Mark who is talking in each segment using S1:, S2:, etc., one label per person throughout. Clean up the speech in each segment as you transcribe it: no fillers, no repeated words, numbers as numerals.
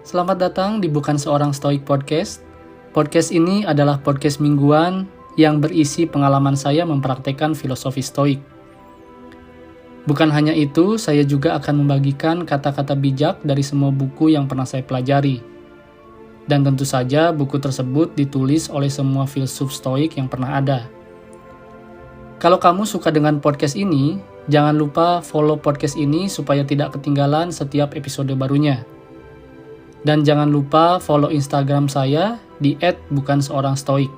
S1: Selamat datang di Bukan Seorang Stoik Podcast. Podcast ini adalah podcast mingguan yang berisi pengalaman saya mempraktekkan filosofi stoik. Bukan hanya itu, saya juga akan membagikan kata-kata bijak dari semua buku yang pernah saya pelajari. Dan tentu saja buku tersebut ditulis oleh semua filsuf stoik yang pernah ada. Kalau kamu suka dengan podcast ini, jangan lupa follow podcast ini supaya tidak ketinggalan setiap episode barunya. Dan jangan lupa follow Instagram saya di @bukanseorangstoik.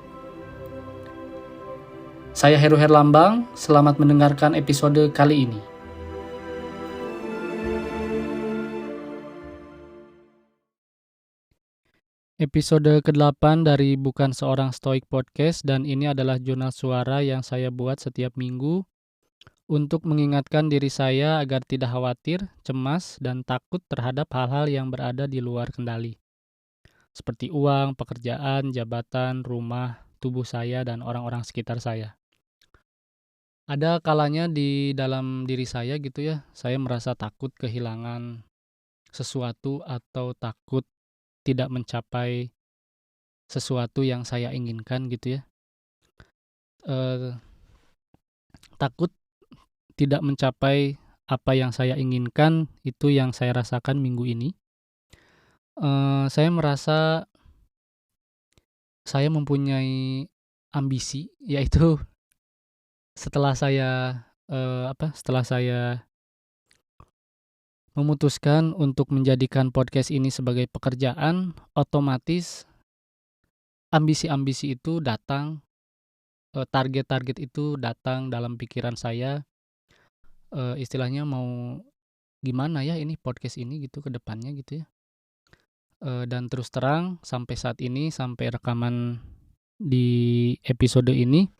S1: Saya Heru Herlambang, selamat mendengarkan episode kali ini. Episode ke-8 dari Bukan Seorang Stoik Podcast, dan ini adalah jurnal suara yang saya buat setiap minggu untuk mengingatkan diri saya agar tidak khawatir, cemas, dan takut terhadap hal-hal yang berada di luar kendali. Seperti uang, pekerjaan, jabatan, rumah, tubuh saya, dan orang-orang sekitar saya. Ada kalanya di dalam diri saya gitu ya, saya merasa takut kehilangan sesuatu atau takut tidak mencapai sesuatu yang saya inginkan gitu ya. Takut tidak mencapai apa yang saya inginkan, itu yang saya rasakan minggu ini. Saya merasa saya mempunyai ambisi, yaitu setelah saya memutuskan untuk menjadikan podcast ini sebagai pekerjaan, otomatis ambisi-ambisi itu datang, target-target itu datang dalam pikiran saya, istilahnya mau gimana ya ini podcast ini gitu ke depannya gitu ya. Dan terus terang sampai saat ini, sampai rekaman di episode ini,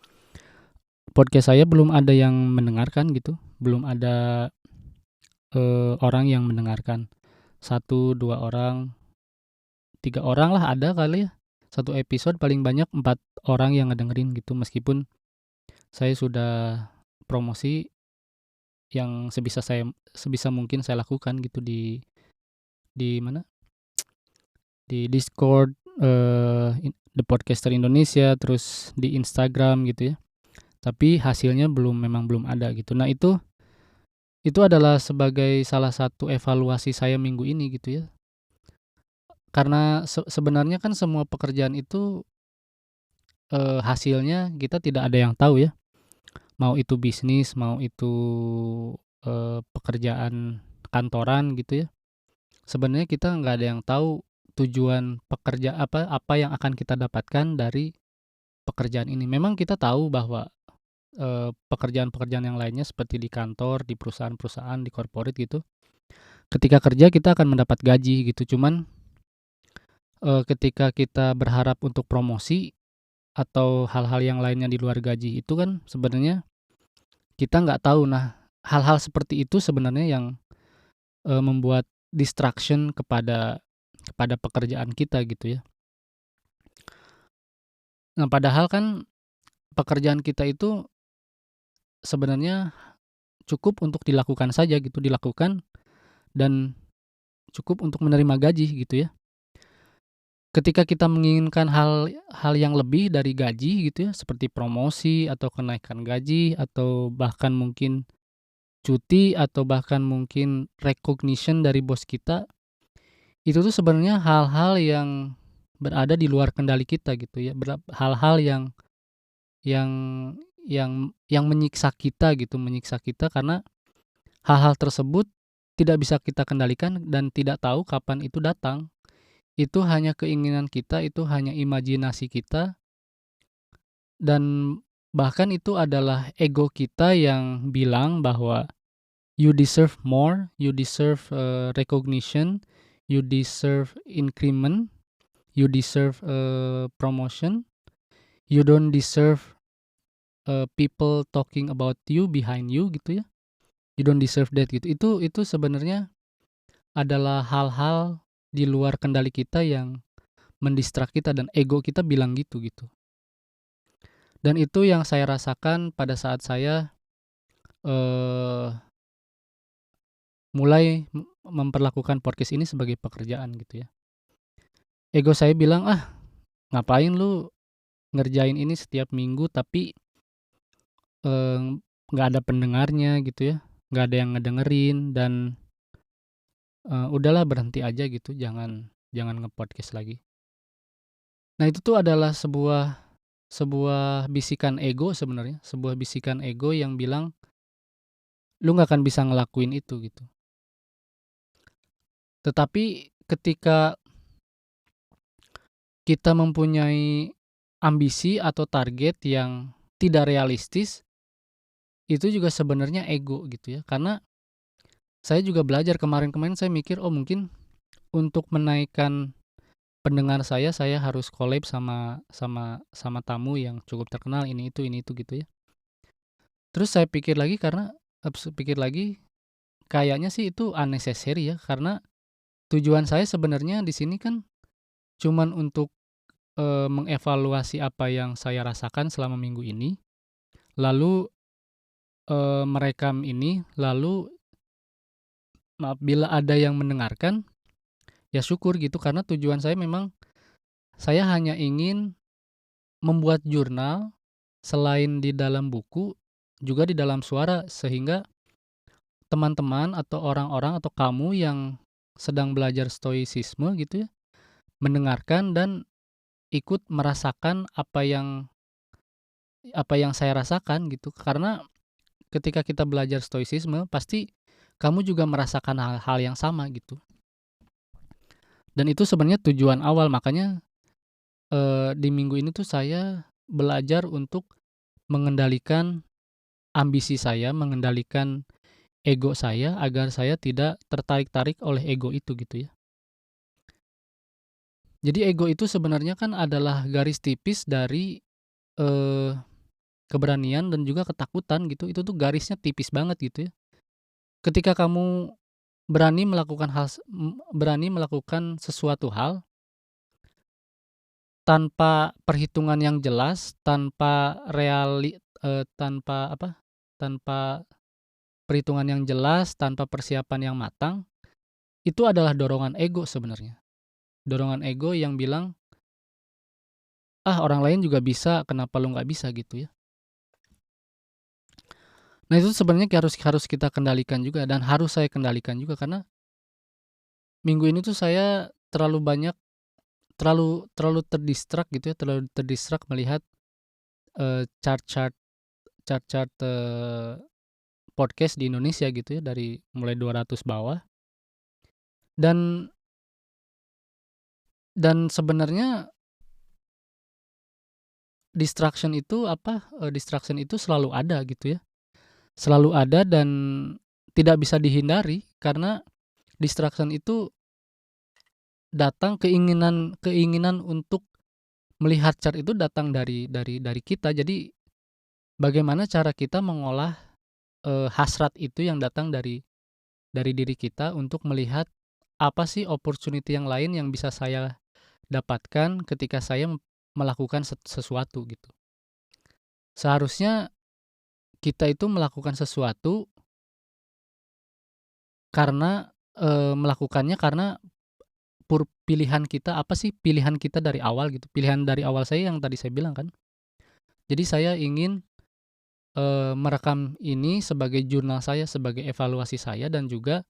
S1: podcast saya belum ada yang mendengarkan gitu, belum ada orang yang mendengarkan. 1, 2 orang, 3 orang lah ada kali ya. Satu episode paling banyak 4 orang yang ngedengerin gitu, meskipun saya sudah promosi yang sebisa mungkin saya lakukan gitu di mana? Di Discord, The Podcaster Indonesia, terus di Instagram gitu ya. Tapi hasilnya memang belum ada gitu. Nah, itu adalah sebagai salah satu evaluasi saya minggu ini gitu ya. Karena sebenarnya kan semua pekerjaan itu, hasilnya kita tidak ada yang tahu ya. Mau itu bisnis, mau itu, pekerjaan kantoran gitu ya. Sebenarnya kita nggak ada yang tahu tujuan apa yang akan kita dapatkan dari pekerjaan ini. Memang kita tahu bahwa, pekerjaan-pekerjaan yang lainnya seperti di kantor, di perusahaan-perusahaan, di corporate gitu, ketika kerja kita akan mendapat gaji gitu. Cuman, ketika kita berharap untuk promosi atau hal-hal yang lainnya di luar gaji itu kan sebenarnya kita nggak tahu. Nah, hal-hal seperti itu sebenarnya yang, membuat distraction kepada pekerjaan kita gitu ya. Nah, padahal kan pekerjaan kita itu sebenarnya cukup untuk dilakukan saja gitu, dilakukan dan cukup untuk menerima gaji gitu ya. Ketika kita menginginkan hal hal yang lebih dari gaji gitu ya, seperti promosi atau kenaikan gaji atau bahkan mungkin cuti atau bahkan mungkin recognition dari bos kita, itu tuh sebenarnya hal-hal yang berada di luar kendali kita gitu ya, hal-hal yang yang menyiksa kita karena hal-hal tersebut tidak bisa kita kendalikan dan tidak tahu kapan itu datang. Itu hanya keinginan kita, itu hanya imajinasi kita, dan bahkan itu adalah ego kita yang bilang bahwa you deserve more, you deserve, recognition, you deserve increment, you deserve, promotion, you don't deserve, people talking about you behind you gitu ya. You don't deserve that gitu. Itu sebenarnya adalah hal-hal di luar kendali kita yang mendistrak kita dan ego kita bilang gitu. Dan itu yang saya rasakan pada saat saya, eee, mulai memperlakukan podcast ini sebagai pekerjaan gitu ya. ego saya bilang, "Ah, ngapain lu ngerjain ini setiap minggu tapi, nggak ada pendengarnya," gitu ya, nggak ada yang ngedengerin dan, udahlah berhenti aja gitu, jangan jangan nge-podcast lagi. Nah, itu tuh adalah sebuah bisikan ego sebenarnya, sebuah bisikan ego yang bilang, "Lu nggak akan bisa ngelakuin itu," gitu. Tetapi ketika kita mempunyai ambisi atau target yang tidak realistis, itu juga sebenarnya ego gitu ya. Karena saya juga belajar kemarin-kemarin saya mikir, oh mungkin untuk menaikkan pendengar saya harus collab sama sama tamu yang cukup terkenal ini itu gitu ya. Terus saya pikir lagi karena pikir lagi kayaknya sih itu unnecessary ya karena tujuan saya sebenarnya di sini kan cuman untuk, mengevaluasi apa yang saya rasakan selama minggu ini, lalu, merekam ini, lalu maaf bila ada yang mendengarkan, ya syukur gitu karena tujuan saya memang saya hanya ingin membuat jurnal selain di dalam buku, juga di dalam suara sehingga teman-teman atau orang-orang atau kamu yang sedang belajar stoicisme gitu ya, mendengarkan dan ikut merasakan apa yang saya rasakan gitu. Karena ketika kita belajar stoicisme pasti kamu juga merasakan hal-hal yang sama gitu. Dan itu sebenarnya tujuan awal makanya, di minggu ini tuh saya belajar untuk mengendalikan ambisi saya, mengendalikan ego saya agar saya tidak tertarik-tarik oleh ego itu gitu ya. Jadi ego itu sebenarnya kan adalah garis tipis dari, eee, keberanian dan juga ketakutan gitu, itu tuh garisnya tipis banget gitu ya. Ketika kamu berani melakukan sesuatu hal tanpa perhitungan yang jelas, tanpa apa, tanpa perhitungan yang jelas, tanpa persiapan yang matang, itu adalah dorongan ego sebenarnya. Dorongan ego yang bilang, "Ah, orang lain juga bisa, kenapa lu nggak bisa?" Gitu ya. Nah, itu sebenarnya harus harus kita kendalikan juga dan harus saya kendalikan juga karena minggu ini tuh saya terlalu banyak terlalu terlalu gitu ya, terlalu melihat, chart-chart chart-chart, podcast di Indonesia gitu ya, dari mulai 200 bawah dan sebenarnya distraction itu selalu ada gitu ya, selalu ada dan tidak bisa dihindari karena distraction itu datang keinginan keinginan untuk melihat chart itu datang dari kita. Jadi bagaimana cara kita mengolah, hasrat itu yang datang dari diri kita untuk melihat apa sih opportunity yang lain yang bisa saya dapatkan ketika saya melakukan sesuatu gitu. Seharusnya kita itu melakukan sesuatu karena, melakukannya karena pilihan kita apa sih pilihan kita dari awal gitu, pilihan dari awal saya yang tadi saya bilang kan. Jadi saya ingin, merekam ini sebagai jurnal saya, sebagai evaluasi saya dan juga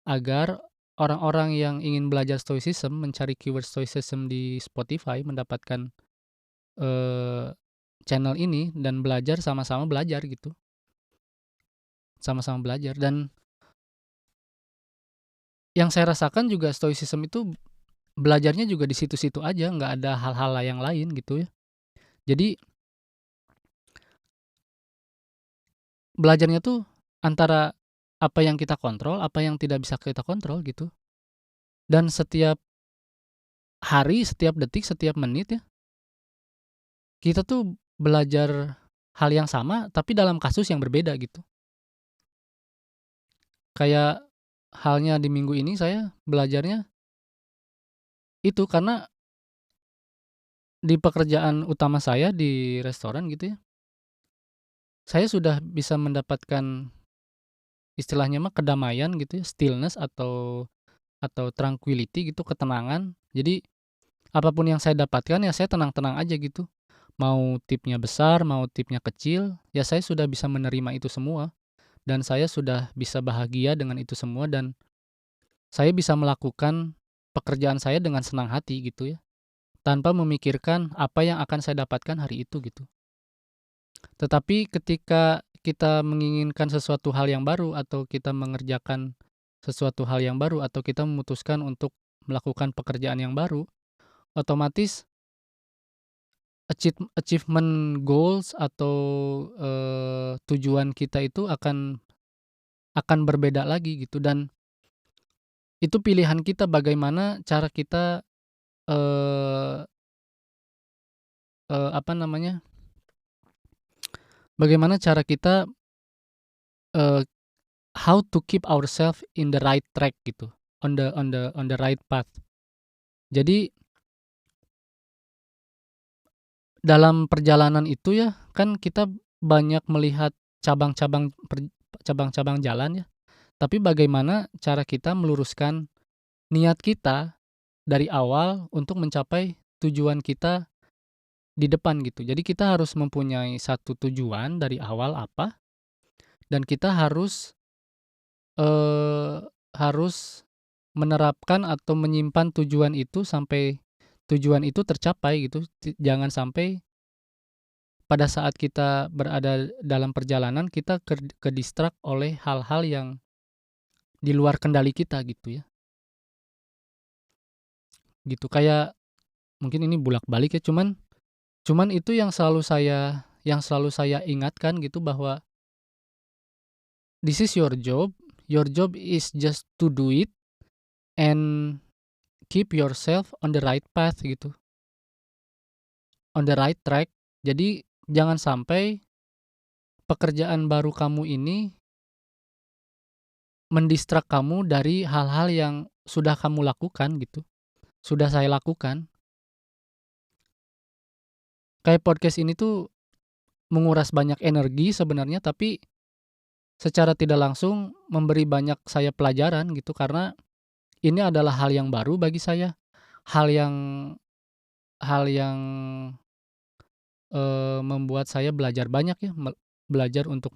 S1: agar orang-orang yang ingin belajar stoicism, mencari keyword stoicism di Spotify, mendapatkan, eee, channel ini dan belajar sama-sama belajar gitu, sama-sama belajar dan yang saya rasakan juga stoicism itu belajarnya juga di situ-situ aja, nggak ada hal-hal yang lain gitu ya. Jadi belajarnya tuh antara apa yang kita kontrol, apa yang tidak bisa kita kontrol gitu. Dan setiap hari, setiap detik, setiap menit ya, kita tuh belajar hal yang sama tapi dalam kasus yang berbeda gitu. Kayak halnya di minggu ini saya belajarnya itu karena di pekerjaan utama saya di restoran gitu ya, saya sudah bisa mendapatkan istilahnya mah kedamaian gitu ya, stillness atau tranquility gitu, ketenangan. Jadi Apapun yang saya dapatkan ya saya tenang-tenang aja gitu. Mau tipnya besar, mau tipnya kecil, ya saya sudah bisa menerima itu semua dan saya sudah bisa bahagia dengan itu semua dan saya bisa melakukan pekerjaan saya dengan senang hati gitu ya, tanpa memikirkan apa yang akan saya dapatkan hari itu gitu. Tetapi ketika kita menginginkan sesuatu hal yang baru atau kita mengerjakan sesuatu hal yang baru atau kita memutuskan untuk melakukan pekerjaan yang baru, otomatis achievement goals atau, tujuan kita itu akan berbeda lagi gitu dan itu pilihan kita bagaimana cara kita, eee apa namanya, bagaimana cara kita, eee, how to keep ourselves in the right track gitu, on the right path. Jadi dalam perjalanan itu ya, kan kita banyak melihat cabang-cabang cabang-cabang jalan ya, tapi bagaimana cara kita meluruskan niat kita dari awal untuk mencapai tujuan kita di depan gitu. Jadi kita harus mempunyai satu tujuan dari awal apa, dan kita eee, harus menerapkan atau menyimpan tujuan itu sampai tujuan itu tercapai gitu. Jangan sampai pada saat kita berada dalam perjalanan kita ke-distract oleh hal-hal yang di luar kendali kita gitu ya, gitu. Kayak mungkin ini bolak-balik ya, cuman cuman itu yang selalu saya ingatkan gitu bahwa this is your job is just to do it and keep yourself on the right path gitu, on the right track. Jadi jangan sampai pekerjaan baru kamu ini mendistrak kamu dari hal-hal yang sudah kamu lakukan gitu, sudah saya lakukan. Kayak podcast ini tuh menguras banyak energi sebenarnya, tapi secara tidak langsung memberi banyak saya pelajaran gitu, karena ini adalah hal yang baru bagi saya, hal yang hal yang, membuat saya belajar banyak ya, belajar untuk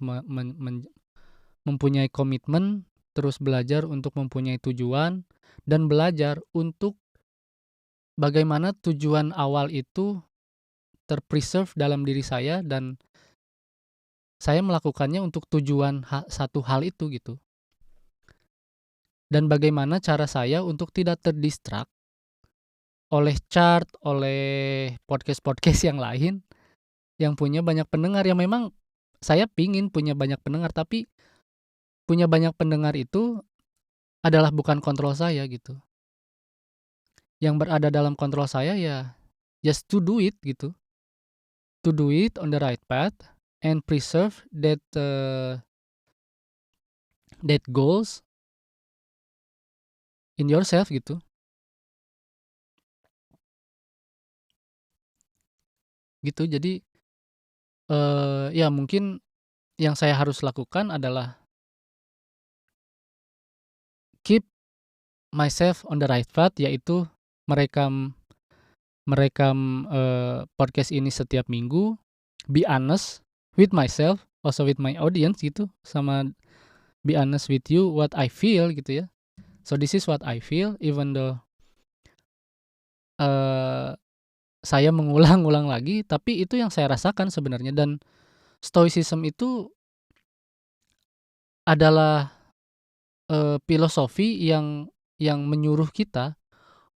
S1: mempunyai komitmen, terus belajar untuk mempunyai tujuan, dan belajar untuk bagaimana tujuan awal itu ter-preserve dalam diri saya dan saya melakukannya untuk tujuan satu hal itu gitu. Dan bagaimana cara saya untuk tidak ter-distract oleh chart, oleh podcast-podcast yang lain yang punya banyak pendengar, yang memang saya pingin punya banyak pendengar, tapi punya banyak pendengar itu adalah bukan kontrol saya gitu. Yang berada dalam kontrol saya ya just to do it gitu. To do it on the right path and preserve that goals in yourself gitu. Gitu. Jadi, ya mungkin yang saya harus lakukan adalah keep myself on the right path, yaitu merekam merekam, podcast ini setiap minggu, be honest with myself, also with my audience gitu, sama be honest with you what I feel gitu ya. So this is what I feel even though, eee, saya mengulang-ulang lagi, tapi itu yang saya rasakan sebenarnya. Dan stoicism itu adalah, filosofi yang menyuruh kita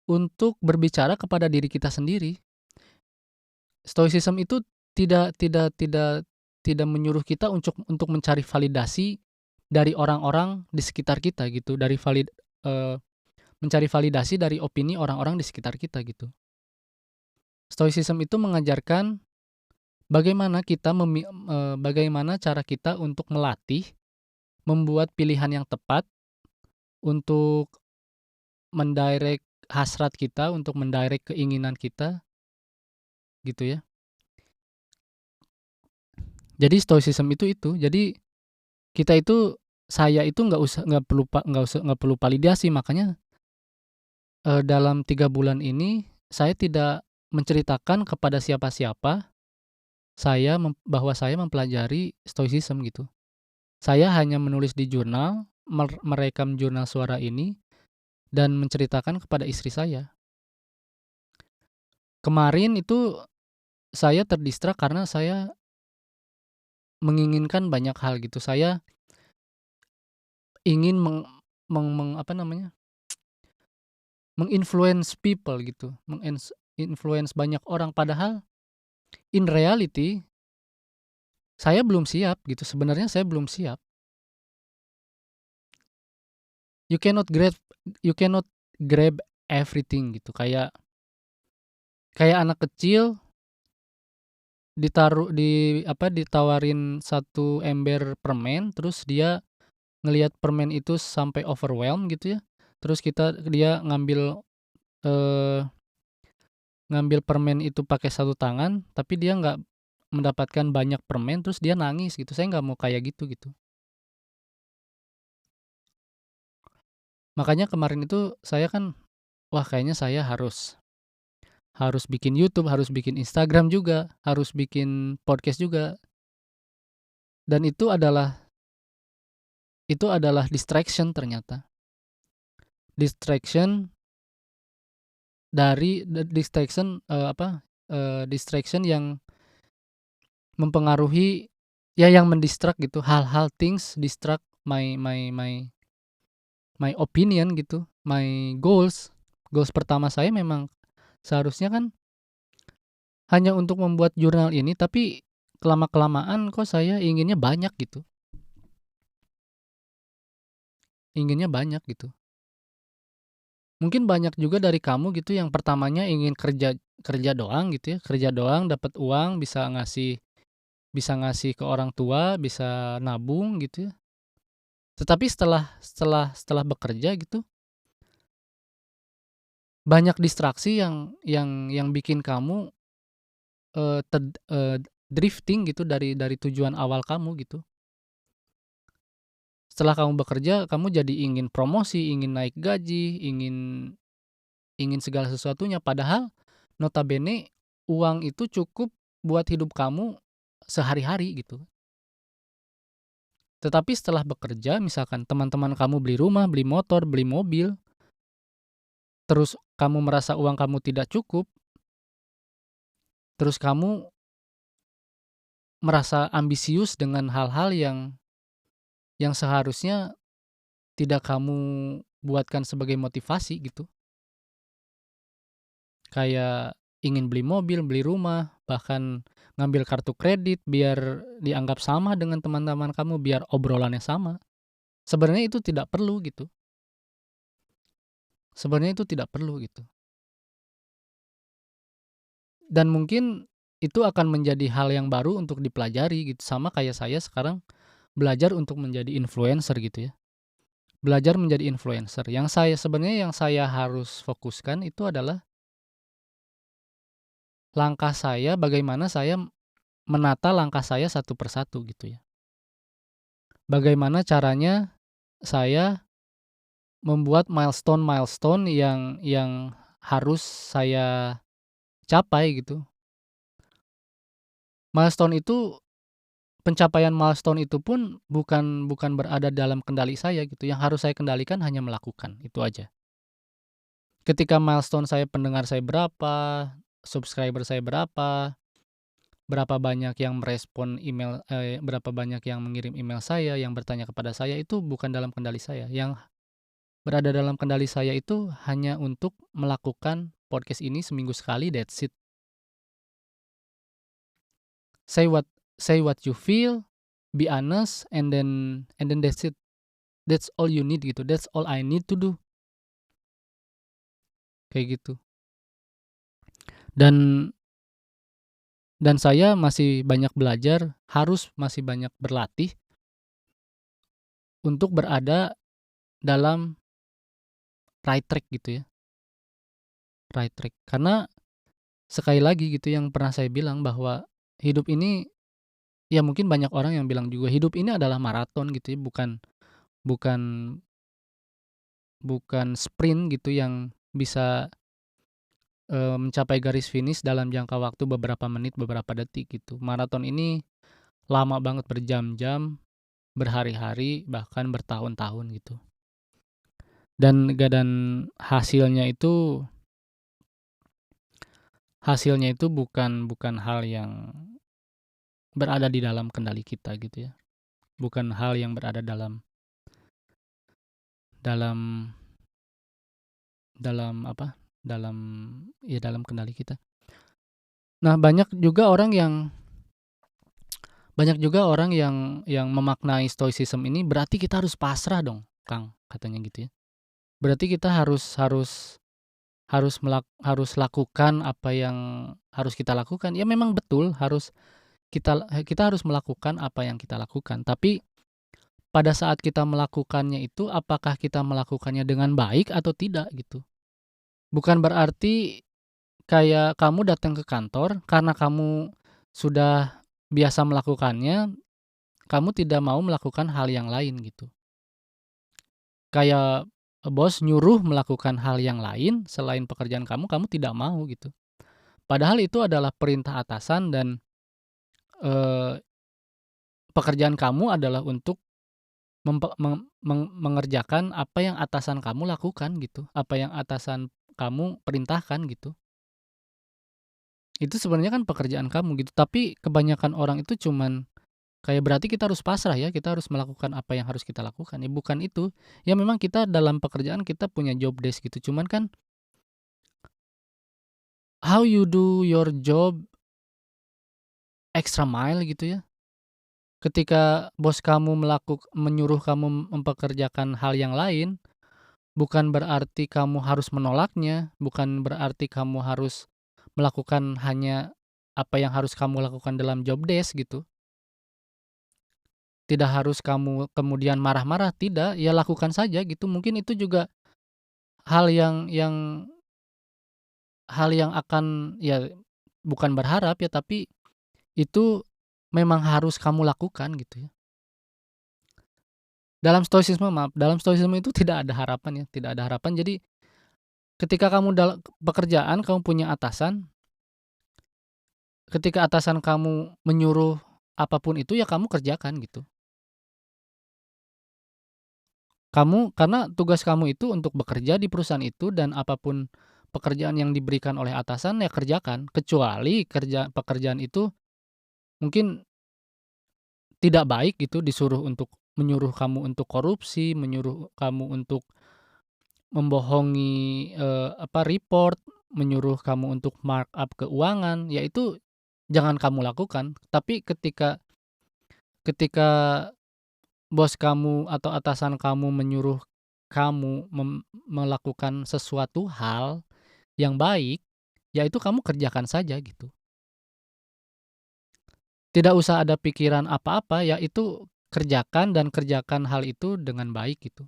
S1: untuk berbicara kepada diri kita sendiri. Stoicism itu tidak menyuruh kita untuk mencari validasi dari orang-orang di sekitar kita gitu, mencari validasi dari opini orang-orang di sekitar kita gitu. Stoicism itu mengajarkan bagaimana cara kita untuk melatih, membuat pilihan yang tepat untuk mendirect hasrat kita, untuk mendirect keinginan kita, gitu ya. Jadi stoicism itu. Jadi saya itu nggak perlu validasi, makanya, dalam 3 bulan ini saya tidak menceritakan kepada siapa-siapa bahwa saya mempelajari stoicism gitu. Saya hanya menulis di jurnal, merekam jurnal suara ini, dan menceritakan kepada istri saya. Kemarin itu saya terdistrak karena saya menginginkan banyak hal gitu. Saya ingin menginfluence people gitu, influence banyak orang, padahal in reality saya belum siap gitu. Sebenarnya saya belum siap. You cannot grab everything gitu. Kayak anak kecil ditawarin satu ember permen, terus dia ngelihat permen itu sampai overwhelmed gitu ya. Terus dia eee, ngambil permen itu pakai satu tangan, tapi dia nggak mendapatkan banyak permen, terus dia nangis gitu. Saya nggak mau kayak gitu, gitu. Makanya kemarin itu saya kan, wah kayaknya saya harus bikin YouTube, harus bikin Instagram juga, harus bikin podcast juga, dan itu adalah distraction ternyata. Distraction dari distraction, distraction yang mempengaruhi, ya yang mendistract gitu, hal-hal things distract my opinion gitu, my goals. Goals pertama saya memang seharusnya kan hanya untuk membuat jurnal ini, tapi kelama-kelamaan kok saya inginnya banyak gitu. Inginnya banyak gitu. Mungkin banyak juga dari kamu gitu yang pertamanya ingin kerja kerja doang gitu ya, kerja doang dapat uang, bisa ngasih ke orang tua, bisa nabung gitu ya. Tetapi setelah bekerja gitu, banyak distraksi yang bikin kamu, drifting gitu dari tujuan awal kamu gitu. Setelah kamu bekerja, kamu jadi ingin promosi, ingin naik gaji, ingin ingin segala sesuatunya, padahal notabene uang itu cukup buat hidup kamu sehari-hari gitu. Tetapi setelah bekerja, misalkan teman-teman kamu beli rumah, beli motor, beli mobil, terus kamu merasa uang kamu tidak cukup, terus kamu merasa ambisius dengan hal-hal yang seharusnya tidak kamu buatkan sebagai motivasi gitu. Kayak ingin beli mobil, beli rumah, bahkan ngambil kartu kredit biar dianggap sama dengan teman-teman kamu, biar obrolannya sama. Sebenarnya itu tidak perlu gitu. Sebenarnya itu tidak perlu gitu. Dan mungkin itu akan menjadi hal yang baru untuk dipelajari gitu, sama kayak saya sekarang belajar untuk menjadi influencer gitu ya. Belajar menjadi influencer. Yang saya harus fokuskan itu adalah bagaimana saya menata langkah saya satu persatu gitu ya. Bagaimana caranya saya membuat milestone-milestone yang harus saya capai gitu. Milestone itu Pencapaian milestone itu pun bukan berada dalam kendali saya gitu, yang harus saya kendalikan hanya melakukan, itu aja. Ketika milestone saya, pendengar saya berapa, subscriber saya berapa banyak yang merespon email, berapa banyak yang mengirim email saya, yang bertanya kepada saya, itu bukan dalam kendali saya. Yang berada dalam kendali saya itu hanya untuk melakukan podcast ini seminggu sekali, that's it. Say what you feel, be honest, and then that's it. That's all you need gitu, that's all I need to do, kayak gitu. Dan saya masih banyak belajar, harus masih banyak berlatih untuk berada dalam right track gitu ya, right track. Karena sekali lagi gitu yang pernah saya bilang bahwa hidup ini, ya mungkin banyak orang yang bilang juga hidup ini adalah maraton gitu ya, bukan bukan sprint gitu yang bisa mencapai garis finish dalam jangka waktu beberapa menit, beberapa detik gitu. Maraton ini lama banget, berjam-jam, berhari-hari, bahkan bertahun-tahun gitu. Dan hasilnya itu bukan hal yang berada di dalam kendali kita gitu ya. Bukan hal yang berada dalam dalam dalam apa, dalam kendali kita. Nah, banyak juga orang yang memaknai stoicism ini berarti kita harus pasrah dong, Kang, katanya gitu ya. Berarti kita harus lakukan apa yang harus kita lakukan. Ya memang betul, kita harus melakukan apa yang kita lakukan. Tapi pada saat kita melakukannya itu, apakah kita melakukannya dengan baik atau tidak gitu. Bukan berarti kayak kamu datang ke kantor karena kamu sudah biasa melakukannya, kamu tidak mau melakukan hal yang lain gitu. Kayak bos nyuruh melakukan hal yang lain selain pekerjaan kamu, kamu tidak mau gitu. Padahal itu adalah perintah atasan dan eee, pekerjaan kamu adalah untuk mengerjakan apa yang atasan kamu lakukan gitu, apa yang atasan kamu perintahkan gitu. Itu sebenarnya kan pekerjaan kamu gitu, tapi kebanyakan orang itu cuman kayak berarti kita harus pasrah ya, kita harus melakukan apa yang harus kita lakukan, ya bukan itu. Ya memang kita dalam pekerjaan kita punya job desk gitu, cuman kan how you do your job extra mile gitu ya. Ketika bos kamu menyuruh kamu mempekerjakan hal yang lain, bukan berarti kamu harus menolaknya, bukan berarti kamu harus melakukan hanya apa yang harus kamu lakukan dalam job desk gitu. Tidak harus kamu kemudian marah-marah, tidak, ya lakukan saja gitu. Mungkin itu juga hal yang akan ya bukan berharap ya, tapi itu memang harus kamu lakukan gitu ya. Dalam stoicisme itu tidak ada harapan ya, tidak ada harapan. Jadi ketika kamu dalam pekerjaan, kamu punya atasan, ketika atasan kamu menyuruh apapun itu ya kamu kerjakan gitu. Karena tugas kamu itu untuk bekerja di perusahaan itu dan apapun pekerjaan yang diberikan oleh atasan ya kerjakan, kecuali pekerjaan itu mungkin tidak baik gitu, menyuruh kamu untuk korupsi, menyuruh kamu untuk membohongi, report, menyuruh kamu untuk markup keuangan, ya itu jangan kamu lakukan. Tapi ketika bos kamu atau atasan kamu menyuruh kamu melakukan sesuatu hal yang baik, ya itu kamu kerjakan saja gitu. Tidak usah ada pikiran apa-apa, ya itu kerjakan dan kerjakan hal itu dengan baik gitu.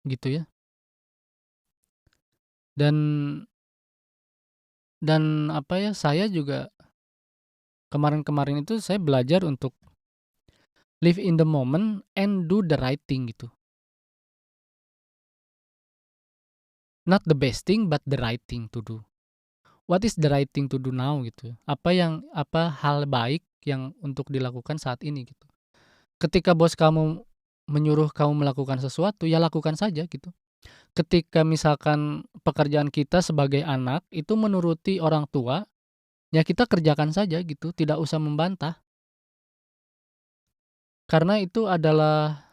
S1: Gitu ya. Dan apa ya, saya juga kemarin-kemarin itu saya belajar untuk live in the moment and do the right thing gitu. Not the best thing but the right thing to do. What is the right thing to do now gitu. Apa hal baik yang untuk dilakukan saat ini gitu. Ketika bos kamu menyuruh kamu melakukan sesuatu, ya lakukan saja gitu. Ketika misalkan pekerjaan kita sebagai anak itu menuruti orang tua, ya kita kerjakan saja gitu, tidak usah membantah. Karena itu adalah,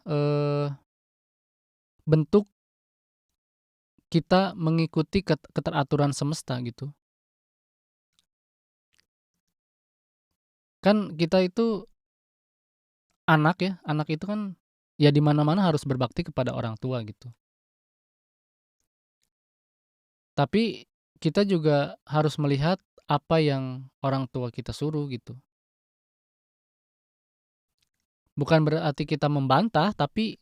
S1: bentuk kita mengikuti keteraturan semesta gitu. Kan kita itu anak itu kan ya di mana-mana harus berbakti kepada orang tua gitu. Tapi kita juga harus melihat apa yang orang tua kita suruh gitu. Bukan berarti kita membantah, tapi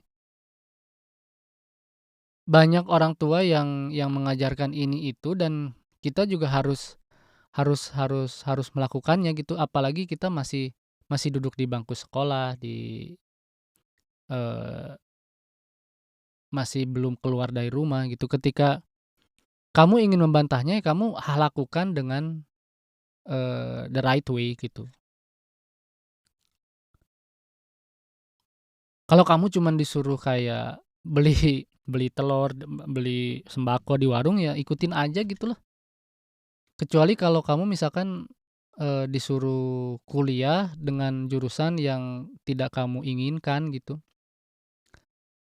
S1: banyak orang tua yang mengajarkan ini itu dan kita juga harus melakukannya gitu, apalagi kita masih duduk di bangku sekolah, eee, masih belum keluar dari rumah gitu. Ketika kamu ingin membantahnya, ya kamu lakukan dengan, the right way gitu. Kalau kamu cuman disuruh kayak beli beli telur, beli sembako di warung, ya ikutin aja gitu loh. Kecuali kalau kamu misalkan, disuruh kuliah dengan jurusan yang tidak kamu inginkan gitu.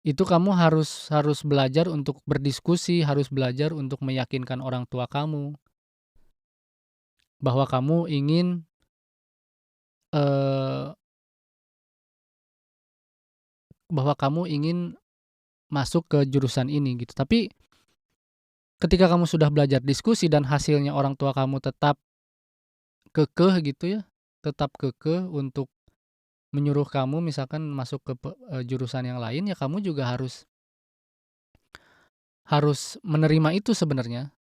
S1: Itu kamu harus harus belajar untuk berdiskusi, harus belajar untuk meyakinkan orang tua kamu bahwa kamu ingin, eee, bahwa kamu ingin masuk ke jurusan ini gitu. Tapi ketika kamu sudah belajar diskusi dan hasilnya orang tua kamu tetap kekeh gitu ya, tetap kekeh untuk menyuruh kamu misalkan masuk ke jurusan yang lain, ya kamu juga harus harus menerima itu sebenarnya.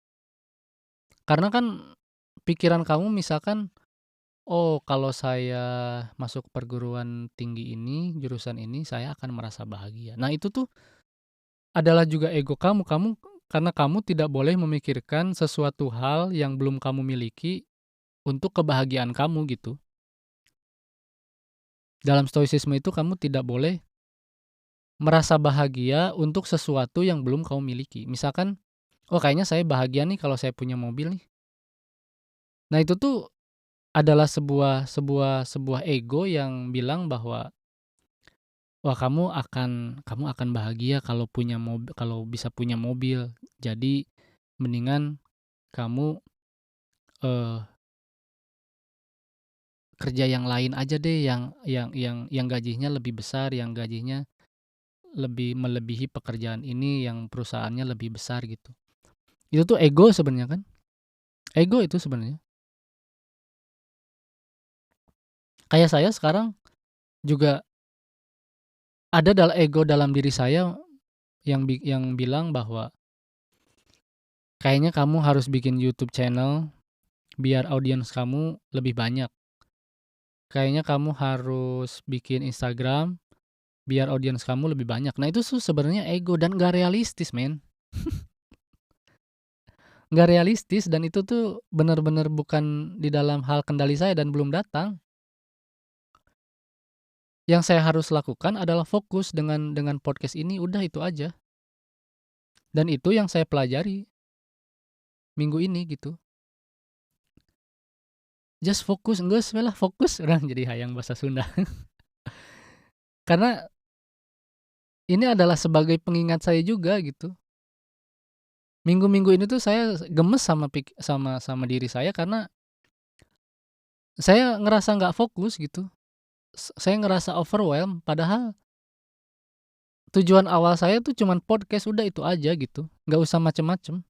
S1: Karena kan pikiran kamu misalkan, "Oh, kalau saya masuk perguruan tinggi ini, jurusan ini, saya akan merasa bahagia." Nah, itu tuh adalah juga ego kamu. Karena kamu tidak boleh memikirkan sesuatu hal yang belum kamu miliki untuk kebahagiaan kamu gitu. Dalam stoicisme itu kamu tidak boleh merasa bahagia untuk sesuatu yang belum kamu miliki. Misalkan, "Oh, kayaknya saya bahagia nih kalau saya punya mobil nih." Nah, itu tuh adalah sebuah ego yang bilang bahwa, "Wah, kamu akan bahagia kalau bisa punya mobil. Jadi mendingan kamu, eee, kerja yang lain aja deh yang gajinya lebih besar, yang gajinya lebih melebihi pekerjaan ini yang perusahaannya lebih besar," gitu. Itu tuh ego sebenarnya kan, ego itu sebenarnya. Kayak saya sekarang juga ada ego dalam diri saya yang bilang bahwa, "Kayaknya kamu harus bikin YouTube channel biar audiens kamu lebih banyak. Kayaknya kamu harus bikin Instagram biar audiens kamu lebih banyak." Nah, itu tuh sebenarnya ego dan nggak realistis men, nggak realistis dan itu tuh bener-bener bukan di dalam hal kendali saya dan belum datang. Yang saya harus lakukan adalah fokus dengan podcast ini, udah itu aja. Dan itu yang saya pelajari minggu ini gitu. Just fokus, enggeus we lah fokus, urang jadi hayang basa Sunda. Karena ini adalah sebagai pengingat saya juga gitu. Minggu-minggu ini tuh saya gemes sama diri saya karena saya ngerasa nggak fokus gitu. Saya ngerasa overwhelmed, padahal tujuan awal saya tuh cuman podcast, udah itu aja gitu, nggak usah macem-macem.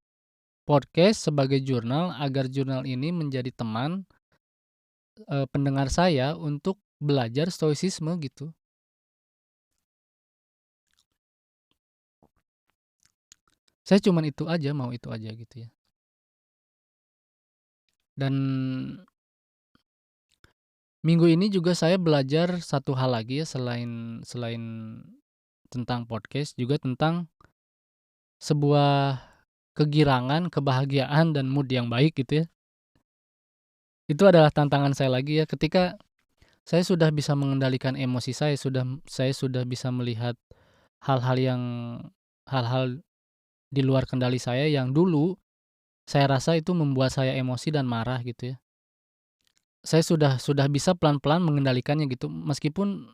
S1: Podcast sebagai jurnal agar jurnal ini menjadi teman, pendengar saya untuk belajar stoicisme gitu. Saya cuman itu aja, mau itu aja gitu ya. Dan minggu ini juga saya belajar satu hal lagi ya, selain selain tentang podcast, juga tentang sebuah kegirangan, kebahagiaan, dan mood yang baik gitu ya. Itu adalah tantangan saya lagi ya, ketika saya sudah bisa mengendalikan emosi saya sudah bisa melihat hal-hal yang hal-hal di luar kendali saya yang dulu saya rasa itu membuat saya emosi dan marah gitu ya. Saya sudah bisa pelan-pelan mengendalikannya gitu, meskipun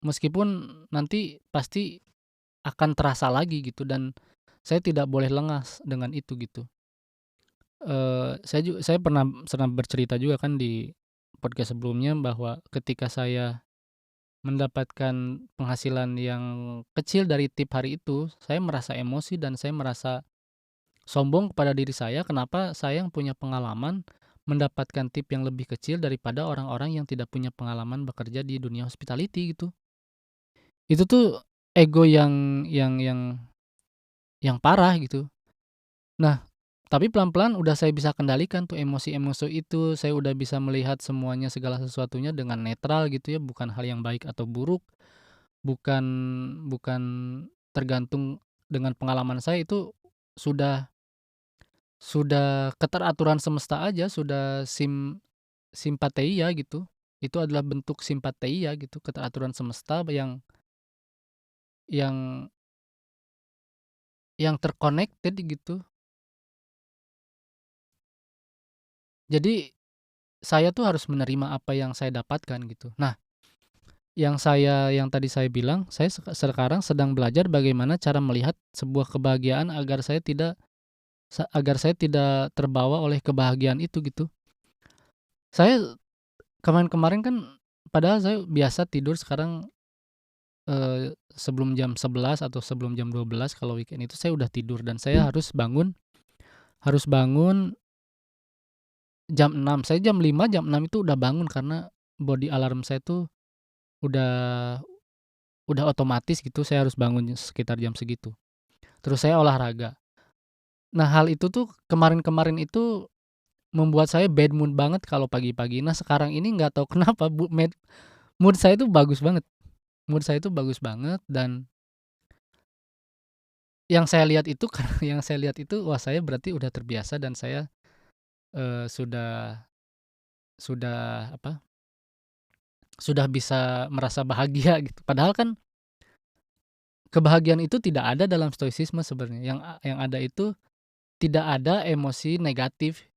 S1: meskipun nanti pasti akan terasa lagi gitu dan saya tidak boleh lengah dengan itu gitu. Saya pernah bercerita juga kan di podcast sebelumnya bahwa ketika saya mendapatkan penghasilan yang kecil dari tip hari itu, saya merasa emosi dan saya merasa sombong kepada diri saya, kenapa saya yang punya pengalaman mendapatkan tip yang lebih kecil daripada orang-orang yang tidak punya pengalaman bekerja di dunia hospitality gitu. Itu tuh ego yang parah gitu. Nah, tapi pelan-pelan udah saya bisa kendalikan tuh emosi-emosi itu, saya udah bisa melihat semuanya, segala sesuatunya dengan netral gitu ya, bukan hal yang baik atau buruk, bukan bukan tergantung dengan pengalaman saya itu sudah keteraturan semesta aja, sudah simpatia gitu. Itu adalah bentuk simpatia gitu, keteraturan semesta yang terconnected gitu. Jadi saya tuh harus menerima apa yang saya dapatkan gitu. Nah, yang tadi saya bilang, saya sekarang sedang belajar bagaimana cara melihat sebuah kebahagiaan agar saya tidak terbawa oleh kebahagiaan itu gitu. Saya kemarin-kemarin kan padahal saya biasa tidur sekarang, sebelum jam 11 atau sebelum jam 12 kalau weekend itu saya udah tidur dan saya harus bangun jam 6. Saya jam 5, jam 6 itu udah bangun karena body alarm saya tuh udah otomatis gitu, saya harus bangun sekitar jam segitu. Terus saya olahraga. Nah, hal itu tuh kemarin-kemarin itu membuat saya bad mood banget kalau pagi-pagi. Nah, sekarang ini nggak tahu kenapa mood saya itu bagus banget. Mood saya itu bagus banget dan yang saya lihat itu yang saya lihat itu, wah saya berarti udah terbiasa dan saya, sudah apa, sudah bisa merasa bahagia gitu. Padahal kan kebahagiaan itu tidak ada dalam stoicisme sebenarnya, yang ada itu tidak ada emosi negatif,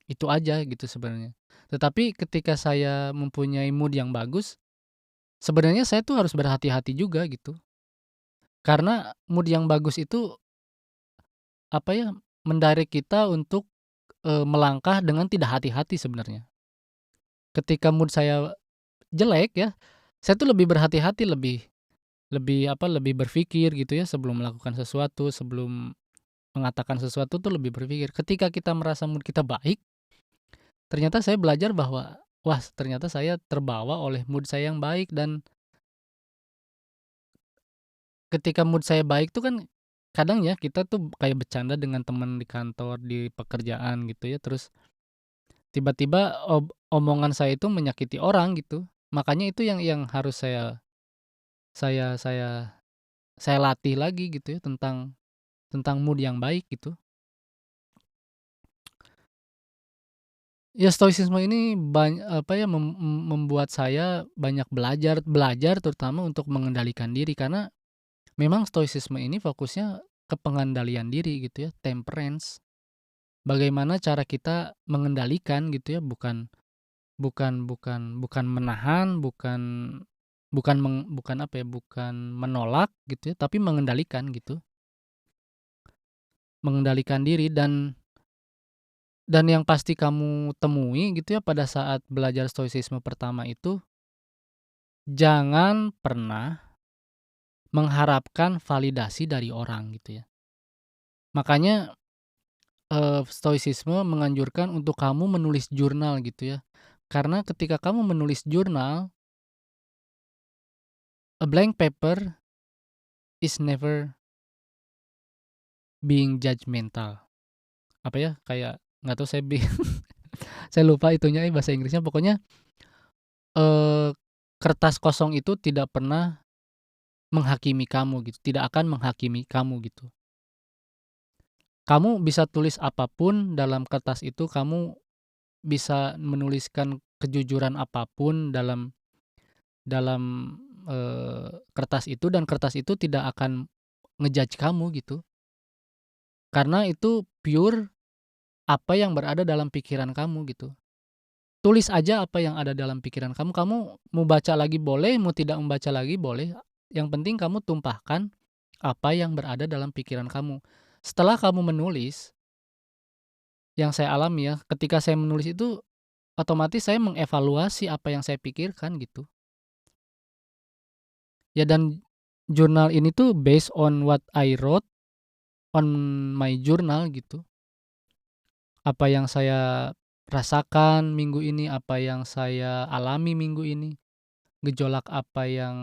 S1: itu aja gitu sebenarnya. Tetapi ketika saya mempunyai mood yang bagus, sebenarnya saya tuh harus berhati-hati juga gitu. Karena mood yang bagus itu, apa ya, mendirect kita untuk, melangkah dengan tidak hati-hati sebenarnya. Ketika mood saya jelek ya, saya tuh lebih berhati-hati, lebih lebih apa, lebih berpikir gitu ya sebelum melakukan sesuatu, sebelum mengatakan sesuatu tuh lebih berpikir. Ketika kita merasa mood kita baik, ternyata saya belajar bahwa, wah ternyata saya terbawa oleh mood saya yang baik dan ketika mood saya baik tuh kan kadang ya kita tuh kayak bercanda dengan teman di kantor, di pekerjaan gitu ya, terus tiba-tiba omongan saya itu menyakiti orang gitu. Makanya itu yang harus saya saya saya latih lagi gitu ya tentang mood yang baik gitu. Ya stoicisme ini apa ya, membuat saya banyak belajar belajar terutama untuk mengendalikan diri karena memang stoicisme ini fokusnya ke pengendalian diri gitu ya, temperance. Bagaimana cara kita mengendalikan gitu ya, bukan bukan bukan bukan menahan, bukan bukan apa ya, bukan menolak gitu ya, tapi mengendalikan gitu. Mengendalikan diri dan yang pasti kamu temui gitu ya pada saat belajar stoicisme pertama itu, jangan pernah mengharapkan validasi dari orang gitu ya. Makanya, stoicisme menganjurkan untuk kamu menulis jurnal gitu ya. Karena ketika kamu menulis jurnal, a blank paper is never being judgmental. Apa ya, kayak nggak tahu saya lupa itunya bahasa Inggrisnya, pokoknya, eee, kertas kosong itu tidak pernah menghakimi kamu gitu, tidak akan menghakimi kamu gitu. Kamu bisa tulis apapun dalam kertas itu, kamu bisa menuliskan kejujuran apapun dalam, kertas itu dan kertas itu tidak akan ngejudge kamu gitu. Karena itu pure apa yang berada dalam pikiran kamu gitu. Tulis aja apa yang ada dalam pikiran kamu, kamu mau baca lagi boleh, mau tidak membaca lagi boleh, yang penting kamu tumpahkan apa yang berada dalam pikiran kamu. Setelah kamu menulis, yang saya alami ya, ketika saya menulis itu otomatis saya mengevaluasi apa yang saya pikirkan gitu. Ya dan jurnal ini tuh based on what I wrote on my journal gitu. Apa yang saya rasakan minggu ini, apa yang saya alami minggu ini, gejolak apa yang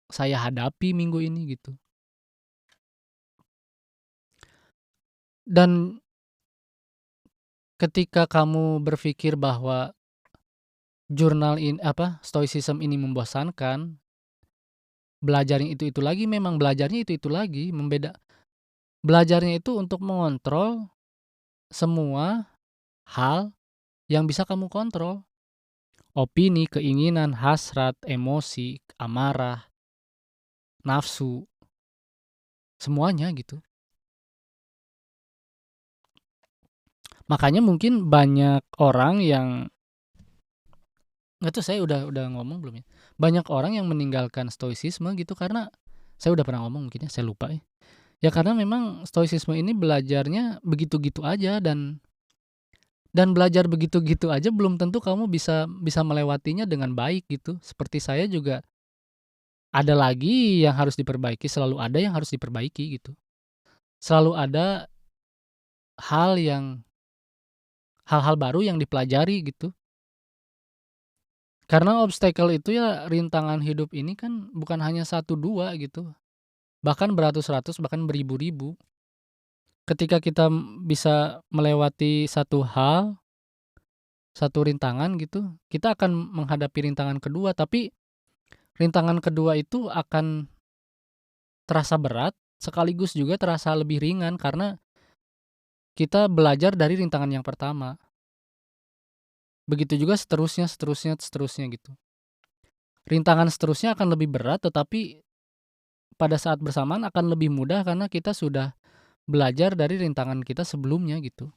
S1: saya hadapi minggu ini gitu. Dan ketika kamu berpikir bahwa stoicism ini membosankan, belajarnya itu lagi, memang belajarnya itu lagi, belajarnya itu untuk mengontrol semua hal yang bisa kamu kontrol. Opini, keinginan, hasrat, emosi, amarah, nafsu, semuanya gitu. Makanya mungkin banyak orang yang nggak tahu, saya udah ngomong belum ya? Banyak orang yang meninggalkan stoicisme gitu karena saya udah pernah ngomong mungkin ya, saya lupa ya. Ya karena memang stoicisme ini belajarnya begitu-gitu aja, dan belajar begitu-gitu aja belum tentu kamu bisa bisa melewatinya dengan baik gitu. Seperti saya juga ada lagi yang harus diperbaiki, selalu ada yang harus diperbaiki gitu. Selalu ada hal yang hal-hal baru yang dipelajari gitu. Karena obstacle itu ya, rintangan hidup ini kan bukan hanya satu 2 gitu, bahkan beratus-ratus, bahkan beribu-ribu. Ketika kita bisa melewati satu hal, satu rintangan gitu, kita akan menghadapi rintangan kedua, tapi rintangan kedua itu akan terasa berat, sekaligus juga terasa lebih ringan karena kita belajar dari rintangan yang pertama. Begitu juga seterusnya seterusnya seterusnya gitu. Rintangan seterusnya akan lebih berat, tetapi pada saat bersamaan akan lebih mudah karena kita sudah belajar dari rintangan kita sebelumnya gitu.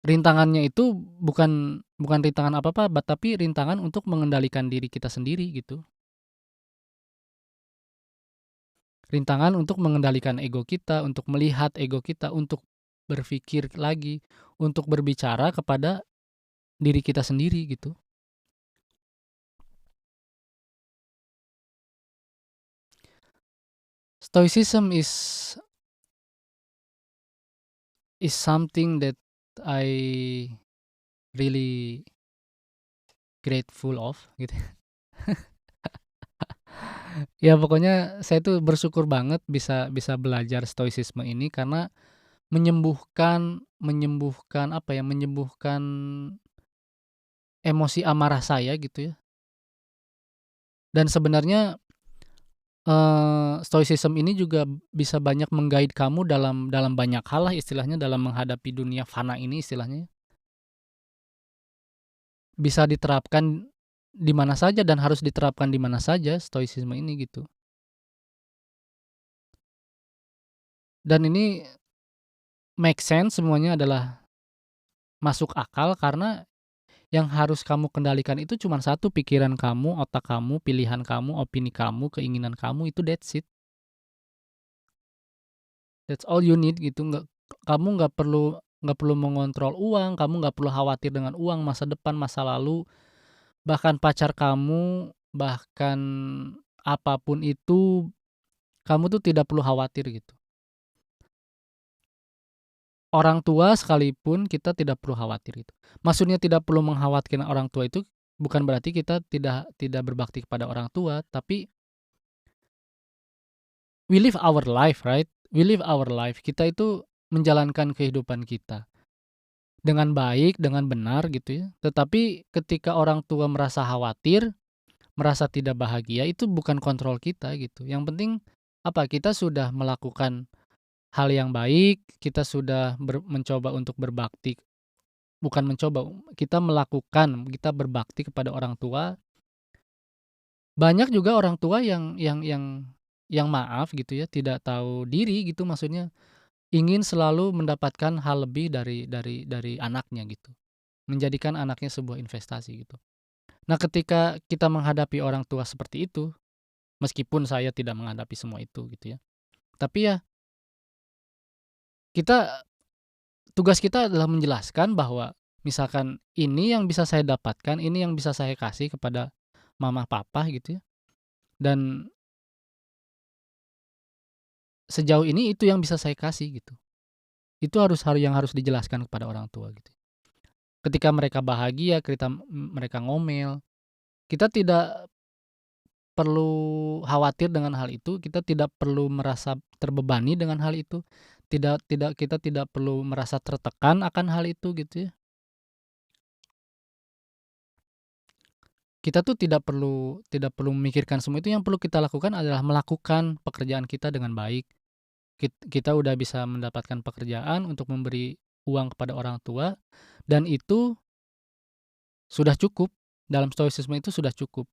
S1: Rintangannya itu bukan bukan rintangan apa-apa, tapi rintangan untuk mengendalikan diri kita sendiri gitu. Rintangan untuk mengendalikan ego kita, untuk melihat ego kita, untuk berpikir lagi, untuk berbicara kepada diri kita sendiri gitu. Stoicism is something that I really grateful of gitu. Ya pokoknya saya tuh bersyukur banget bisa bisa belajar stoicisme ini karena menyembuhkan menyembuhkan apa ya, menyembuhkan emosi amarah saya gitu ya. Dan sebenarnya, stoicism ini juga bisa banyak meng-guide kamu dalam dalam banyak hal lah istilahnya, dalam menghadapi dunia fana ini istilahnya. Bisa diterapkan di mana saja dan harus diterapkan di mana saja stoicisme ini gitu. Dan ini make sense, semuanya adalah masuk akal karena yang harus kamu kendalikan itu cuma satu, pikiran kamu, otak kamu, pilihan kamu, opini kamu, keinginan kamu, itu that's it. That's all you need gitu, kamu nggak perlu mengontrol uang, kamu nggak perlu khawatir dengan uang, masa depan, masa lalu, bahkan pacar kamu, bahkan apapun itu, kamu tuh tidak perlu khawatir gitu. Orang tua sekalipun kita tidak perlu khawatir itu. Maksudnya tidak perlu mengkhawatirkan orang tua itu bukan berarti kita tidak tidak berbakti kepada orang tua, tapi we live our life, right? We live our life. Kita itu menjalankan kehidupan kita dengan baik, dengan benar gitu ya. Tetapi ketika orang tua merasa khawatir, merasa tidak bahagia, itu bukan kontrol kita gitu. Yang penting apa? Kita sudah melakukan hal yang baik, kita sudah mencoba untuk berbakti, bukan mencoba, kita melakukan, kita berbakti kepada orang tua. Banyak juga orang tua yang maaf gitu ya, tidak tahu diri gitu, maksudnya ingin selalu mendapatkan hal lebih dari anaknya gitu, menjadikan anaknya sebuah investasi gitu. Nah, ketika kita menghadapi orang tua seperti itu, meskipun saya tidak menghadapi semua itu gitu ya, tapi ya kita tugas kita adalah menjelaskan bahwa misalkan ini yang bisa saya dapatkan, ini yang bisa saya kasih kepada mama papa gitu ya, dan sejauh ini itu yang bisa saya kasih gitu. Itu yang harus dijelaskan kepada orang tua gitu. Ketika mereka bahagia, mereka ngomel, kita tidak perlu khawatir dengan hal itu, kita tidak perlu merasa terbebani dengan hal itu, kita tidak perlu merasa tertekan akan hal itu gitu ya. kita tuh tidak perlu memikirkan semua itu, yang perlu kita lakukan adalah melakukan pekerjaan kita dengan baik. Kita udah bisa mendapatkan pekerjaan untuk memberi uang kepada orang tua, dan itu sudah cukup. Dalam stoicisme itu sudah cukup.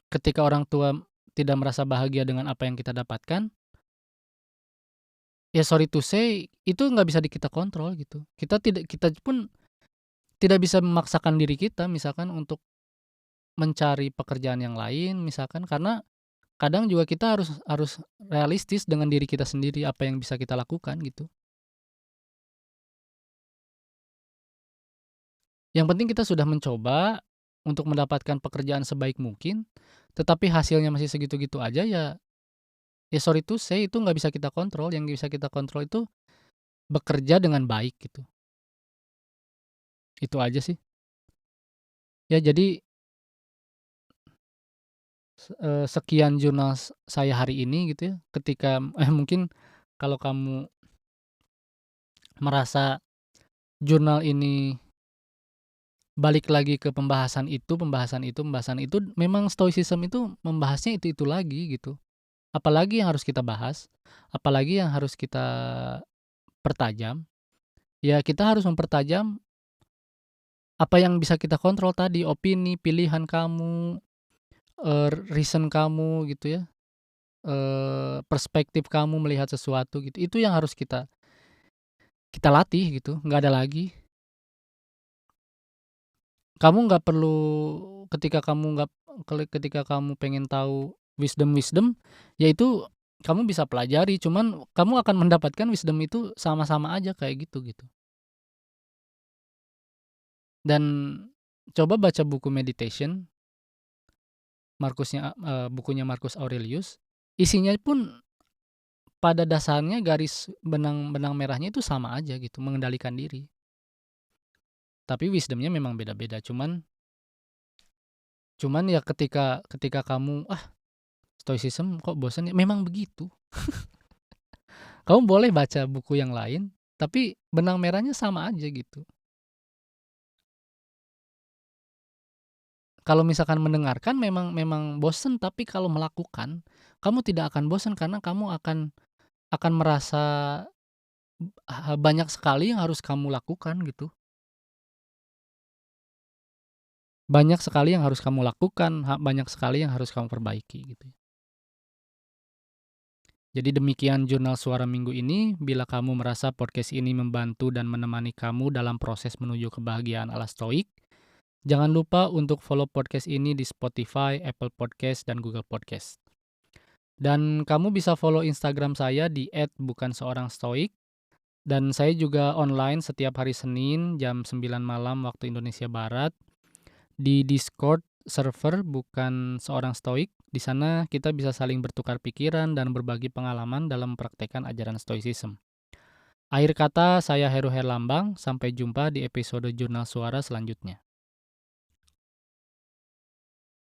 S1: Ketika orang tua tidak merasa bahagia dengan apa yang kita dapatkan, ya sorry to say, itu nggak bisa kita kontrol gitu. Kita pun tidak bisa memaksakan diri kita misalkan untuk mencari pekerjaan yang lain misalkan, karena kadang juga kita harus harus realistis dengan diri kita sendiri, apa yang bisa kita lakukan gitu. Yang penting kita sudah mencoba untuk mendapatkan pekerjaan sebaik mungkin, tetapi hasilnya masih segitu-gitu aja, ya sorry to say, itu nggak bisa kita kontrol. Yang bisa kita kontrol itu bekerja dengan baik gitu. Itu aja sih. Ya jadi, sekian jurnal saya hari ini gitu ya, ketika mungkin kalau kamu merasa jurnal ini balik lagi ke pembahasan itu, memang stoicism itu membahasnya itu-itu lagi gitu. Apalagi yang harus kita bahas, apalagi yang harus kita pertajam, ya kita harus mempertajam apa yang bisa kita kontrol tadi, opini, pilihan kamu, reason kamu gitu ya, perspektif kamu melihat sesuatu gitu. Itu yang harus kita kita latih gitu, nggak ada lagi. Kamu nggak perlu, ketika kamu nggak ketika kamu pengen tahu wisdom-wisdom, ya itu kamu bisa pelajari, cuman kamu akan mendapatkan wisdom itu sama-sama aja kayak gitu, gitu. Dan coba baca buku meditation, bukunya Marcus Aurelius, isinya pun pada dasarnya garis benang merahnya itu sama aja gitu, mengendalikan diri. Tapi wisdomnya memang beda-beda, cuman cuman ya ketika ketika kamu, stoicism kok bosan ya, memang begitu. Kamu boleh baca buku yang lain, tapi benang merahnya sama aja gitu. Kalau misalkan mendengarkan memang memang bosen, tapi kalau melakukan, kamu tidak akan bosan karena kamu akan merasa banyak sekali yang harus kamu lakukan gitu. Banyak sekali yang harus kamu lakukan, banyak sekali yang harus kamu perbaiki gitu. Jadi demikian jurnal suara minggu ini. Bila kamu merasa podcast ini membantu dan menemani kamu dalam proses menuju kebahagiaan ala stoik, jangan lupa untuk follow podcast ini di Spotify, Apple Podcast, dan Google Podcast. Dan kamu bisa follow Instagram saya di @bukanseorangstoik. Dan saya juga online setiap hari Senin jam 9 malam waktu Indonesia Barat di Discord server Bukan Seorang Stoik. Di sana kita bisa saling bertukar pikiran dan berbagi pengalaman dalam mempraktekkan ajaran Stoicism. Akhir kata, saya Heru Herlambang. Sampai jumpa di episode Jurnal Suara selanjutnya.